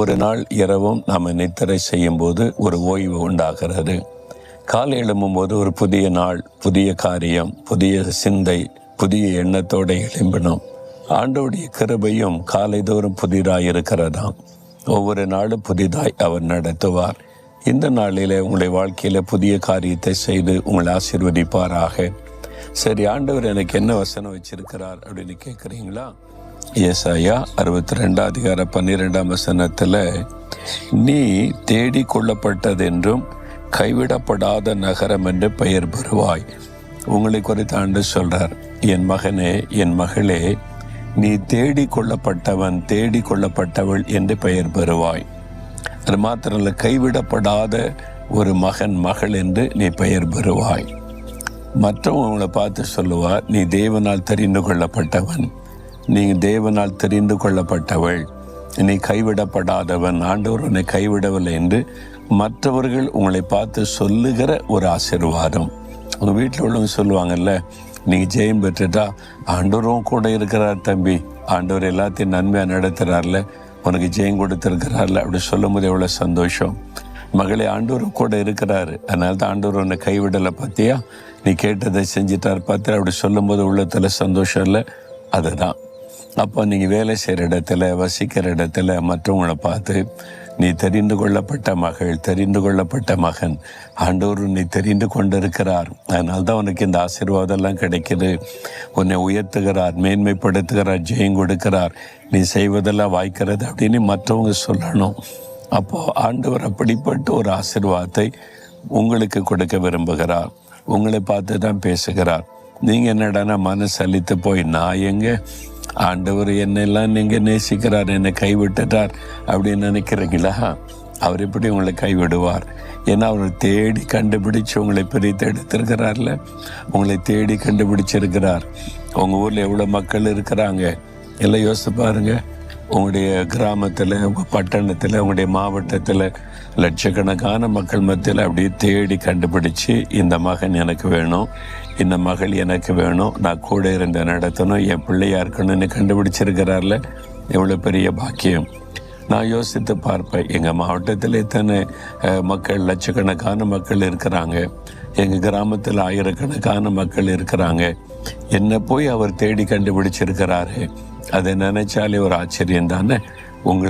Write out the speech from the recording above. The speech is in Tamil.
ஒரு நாள் இரவும் நாம் நித்திரை செய்யும் போது ஒரு ஓய்வு உண்டாகிறது. காலை எழும்பும்போது ஒரு புதிய நாள், புதிய காரியம், புதிய சிந்தை, புதிய எண்ணத்தோடு எழும்பணும். ஆண்டவருடைய கிருபையும் காலைதோறும் புதிதாய் இருக்கிறதாம். ஒவ்வொரு நாளும் புதிதாய் அவர் நடத்துவார். இந்த நாளிலே உங்களுடைய வாழ்க்கையில புதிய காரியத்தை செய்து உங்களை ஆசீர்வதிப்பாராக. சரி, ஆண்டவர் எனக்கு என்ன வசனம் வச்சிருக்கிறார் அப்படின்னு கேட்குறீங்களா? ஏசாயா 62:12 நீ தேடி கொள்ளப்பட்டதென்றும் கைவிடப்படாத நகரம் என்று பெயர் பெறுவாய். உங்களை குறித்து ஆண்டு சொல்றார், என் மகனே, என் மகளே, நீ தேடி கொள்ளப்பட்டவன், தேடி கொள்ளப்பட்டவள் என்று பெயர் பெறுவாய். அது மாத்திரமல்ல, கைவிடப்படாத ஒரு மகன், மகள் என்று நீ பெயர் பெறுவாய். மற்றவங்க உங்களை பார்த்து சொல்லுவார், நீ தேவனால் தெரிந்து கொள்ளப்பட்டவன், நீ தேவனால் தெரிந்து கொள்ளப்பட்டவள், நீ கைவிடப்படாதவன், ஆண்டவர் உன்னை கைவிடவில்லை என்று மற்றவர்கள் உங்களை பார்த்து சொல்லுகிற ஒரு ஆசீர்வாதம். உங்கள் வீட்டில் உள்ளவங்க சொல்லுவாங்கல்ல, நீங்கள் ஜெயம் பெற்றுட்டா ஆண்டவரும் கூட இருக்கிறார் தம்பி, ஆண்டவர் எல்லாத்தையும் நன்மையாக நடத்துகிறார்ல, உனக்கு ஜெயம் கொடுத்துருக்கிறார்ல, அப்படி சொல்லும் போது எவ்வளோ சந்தோஷம். மகளே, ஆண்டவரும் கூட இருக்கிறாரு, அதனால தான் ஆண்டவர் உன்னை கைவிடலை பார்த்தியா, நீ கேட்டதை செஞ்சிட்டார் பார்த்தியா, அப்படி சொல்லும் போது உள்ளத்தில் சந்தோஷம் இல்லை? அதுதான். அப்போ நீங்கள் வேலை செய்கிற இடத்துல, வசிக்கிற இடத்துல மற்றவங்களை பார்த்து, நீ தெரிந்து கொள்ளப்பட்ட மகள், தெரிந்து கொள்ளப்பட்ட மகன், ஆண்டவர் உன்னை தெரிந்து கொண்டிருக்கிறார், அதனால தான் உனக்கு இந்த ஆசீர்வாதம்லாம் கிடைக்கிது, உன்னை உயர்த்துகிறார், மேன்மைப்படுத்துகிறார், ஜெயம் கொடுக்கிறார், நீ செய்வதெல்லாம் வாய்க்கிறது அப்படின்னு மற்றவங்க சொல்லணும். அப்போது ஆண்டவர் அப்படிப்பட்ட ஒரு ஆசீர்வாதத்தை உங்களுக்கு கொடுக்க விரும்புகிறார். உங்களை பார்த்து தான் பேசுகிறார். நீங்கள் என்னடானா மனசு அளித்து போய், நான் எங்கே, ஆண்டவர் என்னெல்லாம் நீங்கள் நேசிக்கிறார், என்னை கைவிட்டுட்டார் அப்படின்னு நினைக்கிறீங்களா? அவர் எப்படி உங்களை கைவிடுவார்? ஏன்னா அவர் தேடி கண்டுபிடிச்சு உங்களை பிரித்து எடுத்திருக்கிறார்ல, உங்களை தேடி கண்டுபிடிச்சிருக்கிறார். உங்கள் ஊரில் எவ்வளோ மக்கள் இருக்கிறாங்க எல்லாம் யோசித்து பாருங்க. உங்களுடைய கிராமத்தில், உங்கள் பட்டணத்தில், உங்களுடைய மாவட்டத்தில் லட்சக்கணக்கான மக்கள் மத்தியில் அப்படியே தேடி கண்டுபிடிச்சு, இந்த மகன் எனக்கு வேணும், இந்த மகள் எனக்கு வேணும், நான் கூட இருந்து நடத்தணும், என் பிள்ளையா இருக்கணும்னு கண்டுபிடிச்சிருக்கிறார்ல, எவ்வளோ பெரிய பாக்கியம். நான் யோசித்து பார்ப்பேன், எங்கள் மாவட்டத்தில் இத்தனை மக்கள், லட்சக்கணக்கான மக்கள் இருக்கிறாங்க, எங்கள் கிராமத்தில் ஆயிரக்கணக்கான மக்கள் இருக்கிறாங்க, என்னை போய் அவர் தேடி கண்டுபிடிச்சிருக்கிறாரு. அதை நினைச்சாலே ஒரு ஆச்சரியம் தானே உங்களுக்கு.